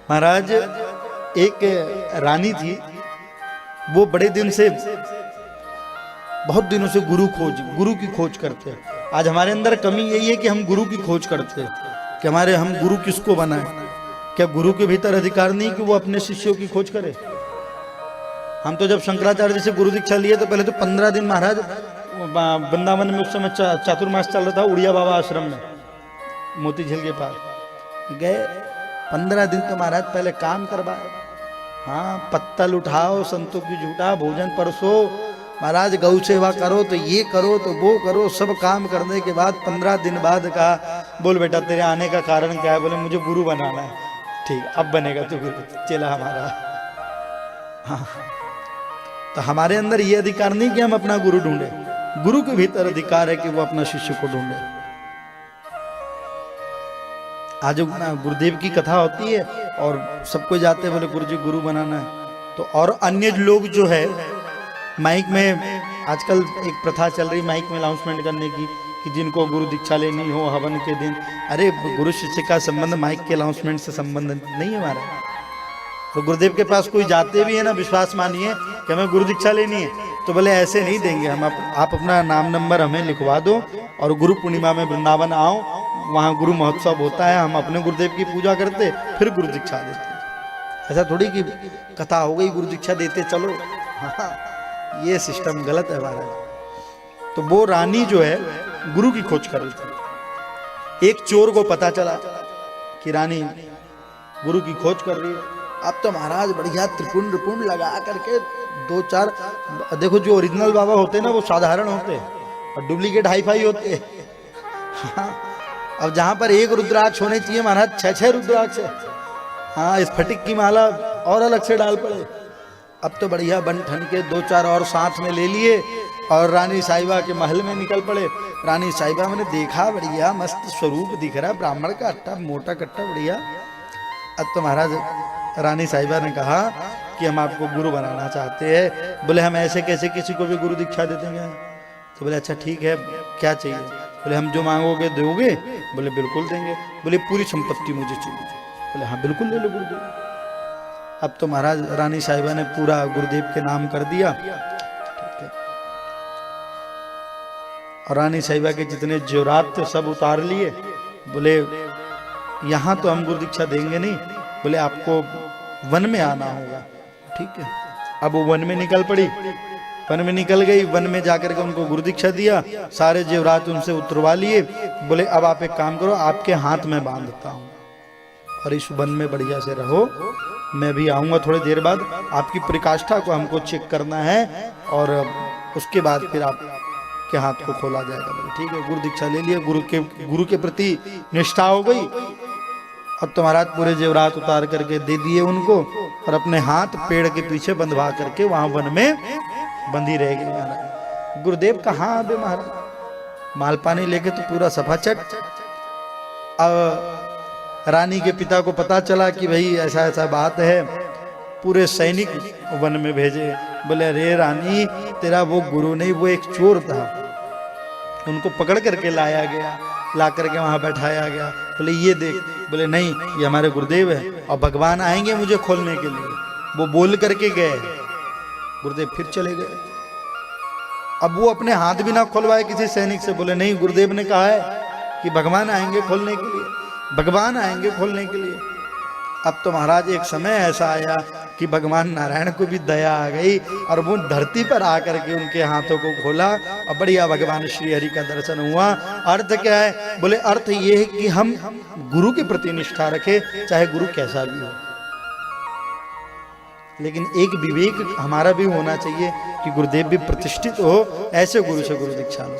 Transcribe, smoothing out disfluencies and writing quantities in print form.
महाराज एक रानी थी, वो बड़े दिन से, बहुत दिनों से गुरु की खोज करते हैं। आज हमारे अंदर कमी यही है कि हम गुरु की खोज करते हैं कि हम गुरु किसको बनाएं। क्या गुरु के भीतर अधिकार नहीं कि वो अपने शिष्यों की खोज करे? हम तो जब शंकराचार्य जी से गुरु दीक्षा लिए तो पहले तो 15 दिन महाराज वृंदावन में, उस समय चातुर्मास चल रहा था, उड़िया बाबा आश्रम में मोती झील के पास गए। 15 दिन तो महाराज पहले काम करवाए, हाँ, पत्तल उठाओ, संतों की झूठा भोजन परसो, महाराज गौ सेवा करो, तो ये करो तो वो करो, सब काम करने के बाद 15 दिन बाद कहा, बोल बेटा तेरे आने का कारण क्या है? बोले मुझे गुरु बनाना है। ठीक, अब बनेगा तो गुरु चेला हमारा। हाँ, तो हमारे अंदर ये अधिकार नहीं कि हम अपना गुरु ढूंढे, गुरु के भीतर अधिकार है कि वो अपना शिष्य को ढूंढे। आज गुरुदेव की कथा होती है और सबको जाते हैं, बोले गुरु जी गुरु बनाना है। तो और अन्य लोग जो है माइक में, आजकल एक प्रथा चल रही माइक में अनाउंसमेंट करने की कि जिनको गुरु दीक्षा लेनी हो हवन के दिन। अरे गुरु शिष्य का संबंध माइक के अनाउंसमेंट से संबंध नहीं है हमारा। तो गुरुदेव के पास कोई जाते भी है ना, विश्वास मानिए कि हमें गुरु दीक्षा लेनी है, तो बोले ऐसे नहीं देंगे हम, आप अपना नाम नंबर हमें लिखवा दो और गुरु पूर्णिमा में वृंदावन आओ, वहाँ गुरु महोत्सव होता है, हम अपने गुरुदेव की पूजा करते फिर गुरु दीक्षा देते। ऐसा थोड़ी कि कथा हो गई गुरु दीक्षा देते चलो, हाँ, ये सिस्टम गलत है हमारा। तो वो रानी जो है गुरु की खोज कर रही थी। एक चोर को पता चला कि रानी गुरु की खोज कर रही है। अब तो महाराज बढ़िया त्रिपुंड लगा करके 2-4, देखो जो ओरिजिनल बाबा होते हैं ना वो साधारण होते हैं और डुप्लीकेट हाईफाई होते हैं। हाँ, अब जहां पर एक रुद्राक्ष होने चाहिए महाराज 6-6 रुद्राक्ष है। हाँ, स्फटिक की माला और अलग से डाल पड़े। अब तो बढ़िया बन ठन के 2-4 और साथ में ले लिए और रानी साहिबा के महल में निकल पड़े। रानी साहिबा मैंने देखा, बढ़िया मस्त स्वरूप दिख रहा है, ब्राह्मण का अट्टा, मोटा कट्टा, बढ़िया। अब तो महाराज रानी साहिबा ने कहा कि हम आपको गुरु बनाना चाहते हैं। बोले हम ऐसे कैसे किसी को भी गुरु दीक्षा दे देंगे? तो बोले अच्छा ठीक है, क्या चाहिए? बोले हम जो मांगोगे दोगे? बोले बिल्कुल देंगे। बोले पूरी संपत्ति मुझे चाहिए। बोले हाँ बिल्कुल ले लो गुरुदेव। अब तो महाराज रानी साहिबा ने पूरा गुरुदेव के नाम कर दिया, ठीक है, और रानी साहिबा के जितने जेवरात थे सब उतार लिए। बोले यहाँ तो हम गुरु दीक्षा देंगे नहीं, बोले आपको वन में आना होगा। ठीक है, अब वो वन में निकल पड़ी, वन में निकल गई, वन में जाकर के उनको गुरु दीक्षा दिया, सारे जेवरात उनसे उतरवा लिए। बोले अब आप एक काम करो, आपके हाथ में बांधता हूँ और इस वन में बढ़िया से रहो, मैं भी आऊँगा थोड़ी देर बाद, आपकी प्रकाष्ठा को हमको चेक करना है और उसके बाद फिर आपके हाथ को खोला जाएगा। बोले ठीक है, गुरु दीक्षा ले लिया, गुरु के प्रति निष्ठा हो गई। अब तो महाराज पूरे जेवरात उतार करके दे दिए उनको और अपने हाथ पेड़ के पीछे बंधवा करके वहां वन में बंधी रह गई। महाराज गुरुदेव कहाँ आवे महाराज, मालपानी लेके तो पूरा सफा चट। अब रानी के पिता को पता चला कि भाई ऐसा ऐसा बात है, पूरे सैनिक वन में भेजे। बोले अरे रानी तेरा वो गुरु नहीं, वो एक चोर था, उनको पकड़ करके लाया गया, ला करके वहां बैठाया गया। बोले ये देख, बोले नहीं ये हमारे गुरुदेव है और भगवान आएंगे मुझे खोलने के लिए। वो बोल करके गए, गुरुदेव फिर चले गए। अब वो अपने हाथ भी ना खोलवाए किसी सैनिक से, बोले नहीं गुरुदेव ने कहा है कि भगवान आएंगे खोलने के लिए, भगवान आएंगे खोलने के लिए। अब तो महाराज एक समय ऐसा आया कि भगवान नारायण को भी दया आ गई और वो धरती पर आकर के उनके हाथों को खोला और बढ़िया भगवान श्री हरि का दर्शन हुआ। अर्थ क्या है? बोले अर्थ ये है कि हम गुरु के प्रति निष्ठा रखें, चाहे गुरु कैसा भी हो, लेकिन एक विवेक हमारा भी होना चाहिए कि गुरुदेव भी प्रतिष्ठित हो, ऐसे गुरु से गुरु दीक्षा लो।